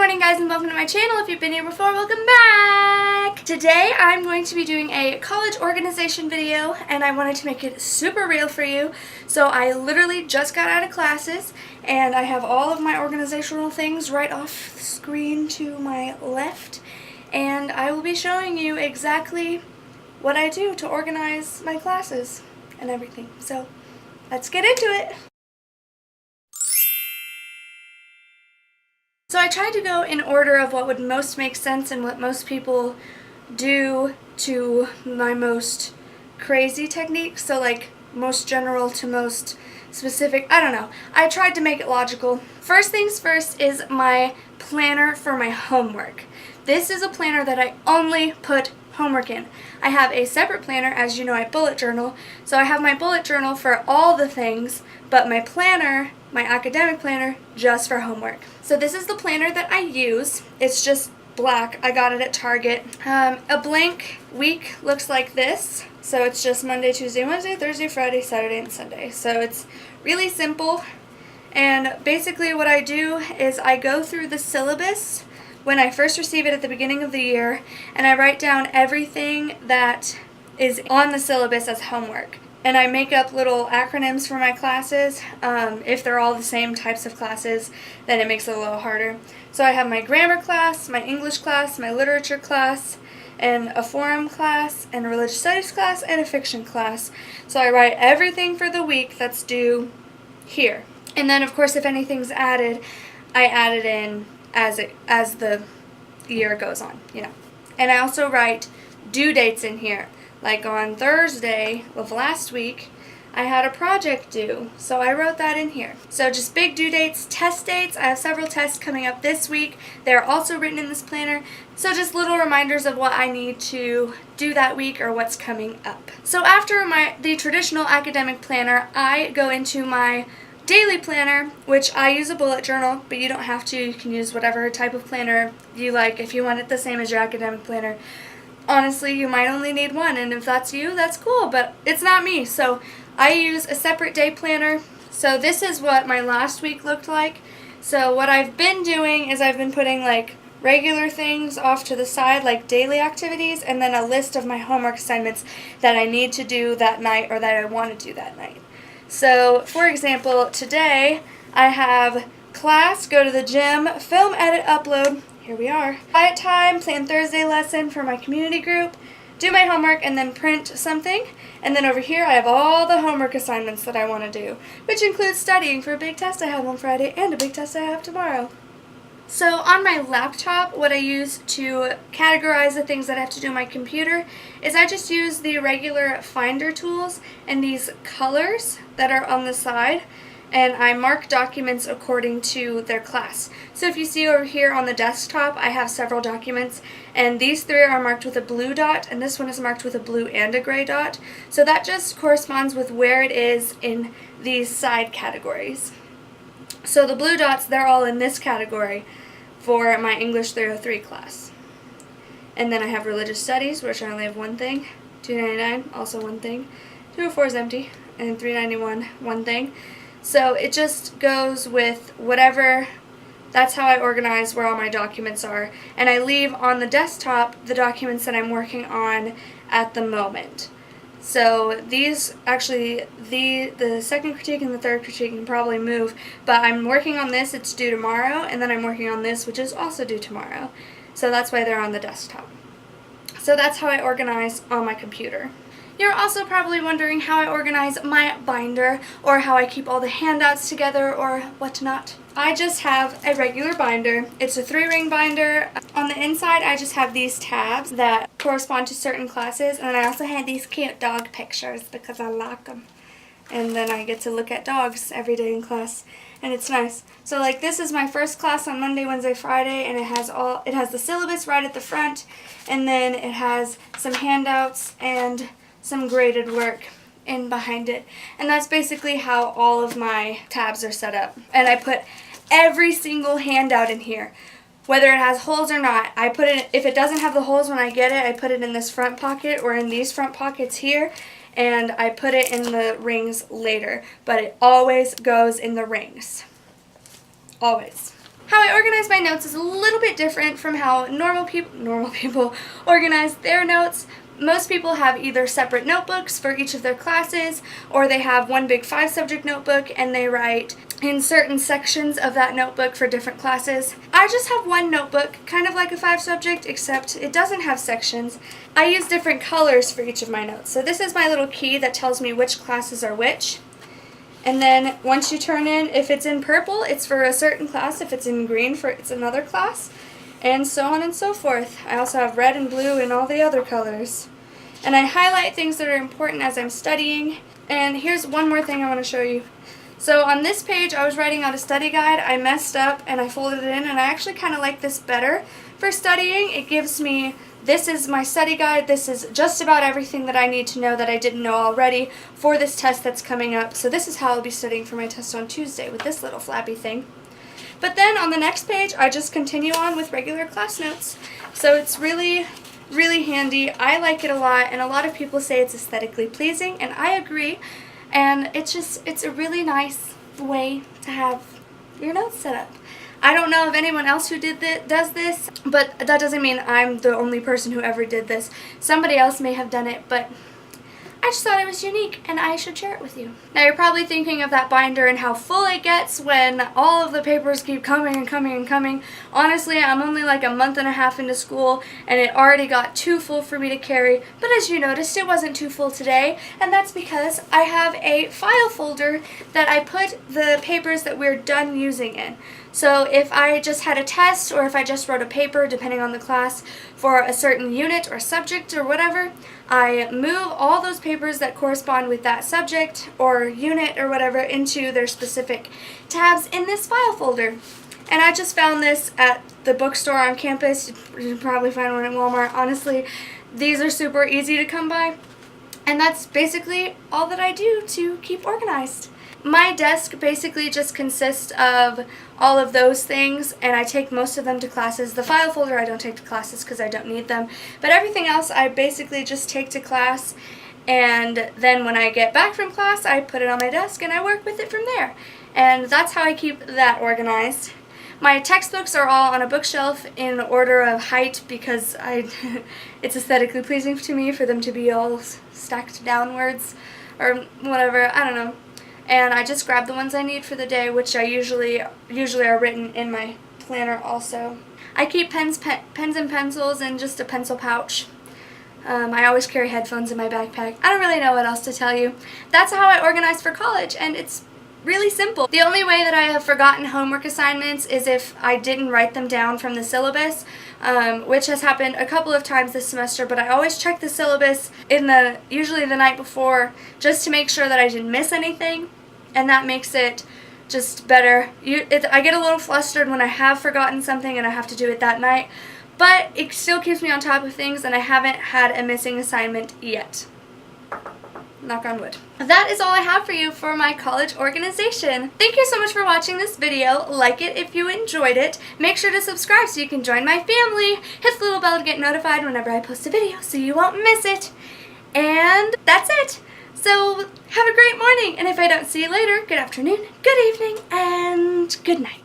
morning guys, and welcome to my channel. If you've been here before, welcome back! Today I'm going to be doing a college organization video, and I wanted to make it super real for you. So I literally just got out of classes and I have all of my organizational things right off the screen to my left, and I will be showing you exactly what I do to organize my classes and everything. So let's get into it! So I tried to go in order of what would most make sense and what most people do to my most crazy techniques. So like most general to most specific, I don't know. I tried to make it logical. First things first is my planner for my homework. This is a planner that I only put homework in. I have a separate planner, as you know I bullet journal, so I have my bullet journal for all the things, but my planner, my academic planner, just for homework. So this is the planner that I use. It's just black. I got it at Target. A blank week looks like this. So it's just Monday, Tuesday, Wednesday, Thursday, Friday, Saturday, and Sunday. So it's really simple. And basically what I do is I go through the syllabus when I first receive it at the beginning of the year, and I write down everything that is on the syllabus as homework. And I make up little acronyms for my classes. If they're all the same types of classes, then it makes it a little harder. So I have my grammar class, my English class, my literature class, and a forum class, and a religious studies class, and a fiction class. So I write everything for the week that's due here. And then of course if anything's added, I add it in as the year goes on, you know. And I also write due dates in here. Like on Thursday of last week, I had a project due, so I wrote that in here. So just big due dates, test dates. I have several tests coming up this week. They're also written in this planner. So just little reminders of what I need to do that week or what's coming up. So after the traditional academic planner, I go into my daily planner, which I use a bullet journal, but you don't have to. You can use whatever type of planner you like if you want it the same as your academic planner. Honestly, you might only need one, and if that's you, that's cool, but it's not me. So I use a separate day planner. So this is what my last week looked like. So what I've been doing is I've been putting like regular things off to the side, like daily activities, and then a list of my homework assignments that I need to do that night or that I want to do that night. So, for example, today I have class, go to the gym, film, edit, upload. Here we are. Quiet time, plan Thursday lesson for my community group, do my homework, and then print something. And then over here I have all the homework assignments that I want to do, which includes studying for a big test I have on Friday and a big test I have tomorrow. So on my laptop, what I use to categorize the things that I have to do on my computer is I just use the regular Finder tools and these colors that are on the side, and I mark documents according to their class. So if you see over here on the desktop, I have several documents, and these three are marked with a blue dot, and this one is marked with a blue and a gray dot. So that just corresponds with where it is in these side categories. So the blue dots, they're all in this category for my English 303 class. And then I have religious studies, which I only have one thing. 299, also one thing. 204 is empty, and 391, one thing. So it just goes with whatever. That's how I organize where all my documents are. And I leave on the desktop the documents that I'm working on at the moment. So these, actually, the second critique and the third critique can probably move, but I'm working on this, it's due tomorrow, and then I'm working on this, which is also due tomorrow. So that's why they're on the desktop. So that's how I organize on my computer. You're also probably wondering how I organize my binder, or how I keep all the handouts together, or whatnot. I just have a regular binder. It's a 3-ring binder. On the inside, I just have these tabs that correspond to certain classes, and I also have these cute dog pictures because I like them. And then I get to look at dogs every day in class, and it's nice. So like this is my first class on Monday, Wednesday, Friday, and it has the syllabus right at the front, and then it has some handouts and some graded work in behind it. And that's basically how all of my tabs are set up. And I put every single handout in here, whether it has holes or not. I put it, if it doesn't have the holes when I get it, I put it in this front pocket or in these front pockets here, and I put it in the rings later. But it always goes in the rings. Always. How I organize my notes is a little bit different from how normal people organize their notes. Most people have either separate notebooks for each of their classes, or they have one big 5-subject notebook and they write in certain sections of that notebook for different classes. I just have one notebook, kind of like a 5-subject, except it doesn't have sections. I use different colors for each of my notes. So this is my little key that tells me which classes are which. And then once you turn in, if it's in purple, it's for a certain class. If it's in green, it's another class. And so on and so forth. I also have red and blue and all the other colors. And I highlight things that are important as I'm studying. And here's one more thing I want to show you. So on this page, I was writing out a study guide. I messed up and I folded it in, and I actually kind of like this better for studying. It gives me, this is my study guide. This is just about everything that I need to know that I didn't know already for this test that's coming up. So this is how I'll be studying for my test on Tuesday with this little flappy thing. But then on the next page, I just continue on with regular class notes. So it's really handy. I like it a lot, and a lot of people say it's aesthetically pleasing, and I agree. And it's a really nice way to have your notes set up. I don't know of anyone else who does this, but that doesn't mean I'm the only person who ever did this. Somebody else may have done it, but I just thought it was unique, and I should share it with you. Now you're probably thinking of that binder and how full it gets when all of the papers keep coming and coming and coming. Honestly, I'm only like a month and a half into school, and it already got too full for me to carry. But as you noticed, it wasn't too full today, and that's because I have a file folder that I put the papers that we're done using in. So if I just had a test, or if I just wrote a paper, depending on the class, for a certain unit or subject or whatever, I move all those papers that correspond with that subject or unit or whatever into their specific tabs in this file folder. And I just found this at the bookstore on campus. You can probably find one at Walmart. Honestly, these are super easy to come by. And that's basically all that I do to keep organized. My desk basically just consists of all of those things, and I take most of them to classes. The file folder I don't take to classes because I don't need them, but everything else I basically just take to class, and then when I get back from class I put it on my desk and I work with it from there. And that's how I keep that organized. My textbooks are all on a bookshelf in order of height because it's aesthetically pleasing to me for them to be all stacked downwards or whatever, I don't know. And I just grab the ones I need for the day, which I usually are written in my planner also. I keep pens and pencils in just a pencil pouch. I always carry headphones in my backpack. I don't really know what else to tell you. That's how I organize for college, and it's really simple. The only way that I have forgotten homework assignments is if I didn't write them down from the syllabus, which has happened a couple of times this semester, but I always check the syllabus usually the night before, just to make sure that I didn't miss anything, and that makes it just better. I get a little flustered when I have forgotten something and I have to do it that night, but it still keeps me on top of things, and I haven't had a missing assignment yet. Knock on wood. That is all I have for you for my college organization. Thank you so much for watching this video. Like it if you enjoyed it. Make sure to subscribe so you can join my family. Hit the little bell to get notified whenever I post a video so you won't miss it. And that's it. So have a great morning, and if I don't see you later, good afternoon, good evening, and good night.